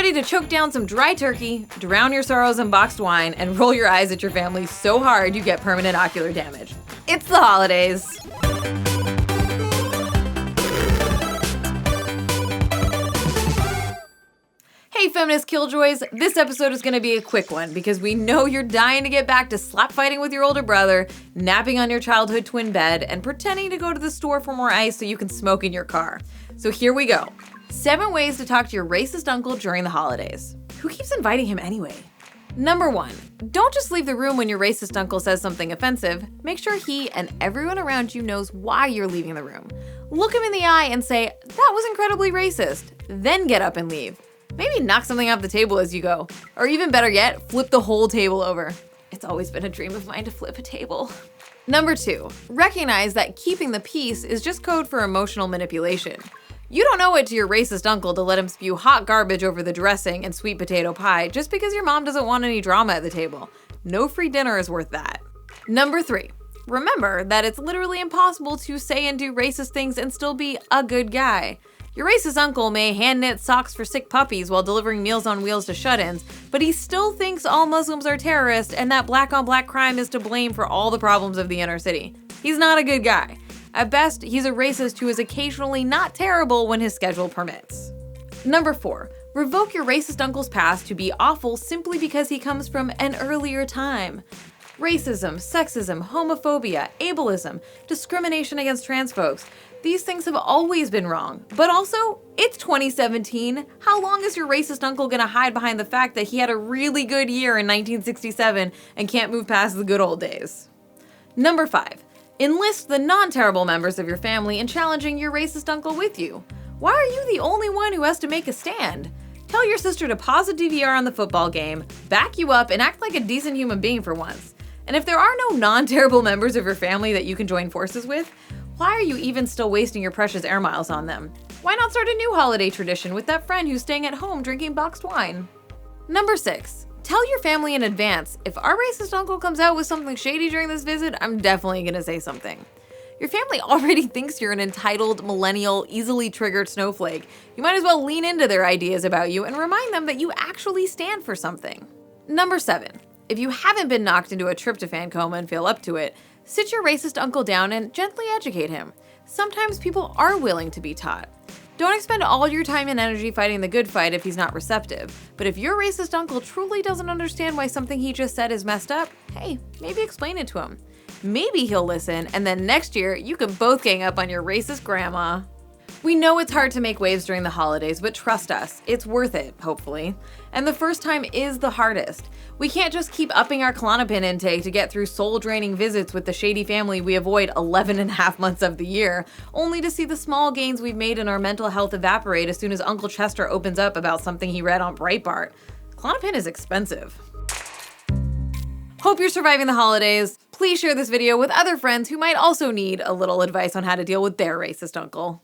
ready to choke down some dry turkey, drown your sorrows in boxed wine, and roll your eyes at your family so hard you get permanent ocular damage. It's the holidays. Hey feminist killjoys, this episode is going to be a quick one because we know you're dying to get back to slap fighting with your older brother, napping on your childhood twin bed, and pretending to go to the store for more ice so you can smoke in your car. So here we go. 7 ways to talk to your racist uncle during the holidays. Who keeps inviting him anyway? Number 1, don't just leave the room when your racist uncle says something offensive. Make sure he and everyone around you knows why you're leaving the room. Look him in the eye and say, "That was incredibly racist." Then get up and leave. Maybe knock something off the table as you go. Or even better yet, flip the whole table over. It's always been a dream of mine to flip a table. Number 2, recognize that keeping the peace is just code for emotional manipulation. You don't owe it to your racist uncle to let him spew hot garbage over the dressing and sweet potato pie just because your mom doesn't want any drama at the table. No free dinner is worth that. Number 3, remember that it's literally impossible to say and do racist things and still be a good guy. Your racist uncle may hand-knit socks for sick puppies while delivering Meals on Wheels to shut-ins, but he still thinks all Muslims are terrorists and that black-on-black crime is to blame for all the problems of the inner city. He's not a good guy. At best, he's a racist who is occasionally not terrible when his schedule permits. Number 4, revoke your racist uncle's past to be awful simply because he comes from an earlier time. Racism, sexism, homophobia, ableism, discrimination against trans folks. These things have always been wrong. But also, it's 2017. How long is your racist uncle gonna hide behind the fact that he had a really good year in 1967 and can't move past the good old days? Number 5, enlist the non-terrible members of your family in challenging your racist uncle with you. Why are you the only one who has to make a stand? Tell your sister to pause a DVR on the football game, back you up, and act like a decent human being for once. And if there are no non-terrible members of your family that you can join forces with, why are you even still wasting your precious air miles on them? Why not start a new holiday tradition with that friend who's staying at home drinking boxed wine? Number 6, tell your family in advance, if our racist uncle comes out with something shady during this visit, I'm definitely gonna say something. Your family already thinks you're an entitled, millennial, easily triggered snowflake. You might as well lean into their ideas about you and remind them that you actually stand for something. Number 7, if you haven't been knocked into a tryptophan coma and feel up to it, sit your racist uncle down and gently educate him. Sometimes people are willing to be taught. Don't expend all your time and energy fighting the good fight if he's not receptive. But if your racist uncle truly doesn't understand why something he just said is messed up, hey, maybe explain it to him. Maybe he'll listen, and then next year you can both gang up on your racist grandma. We know it's hard to make waves during the holidays, but trust us, it's worth it, hopefully. And the first time is the hardest. We can't just keep upping our Klonopin intake to get through soul-draining visits with the shady family we avoid 11 and a half months of the year, only to see the small gains we've made in our mental health evaporate as soon as Uncle Chester opens up about something he read on Breitbart. Klonopin is expensive. Hope you're surviving the holidays. Please share this video with other friends who might also need a little advice on how to deal with their racist uncle.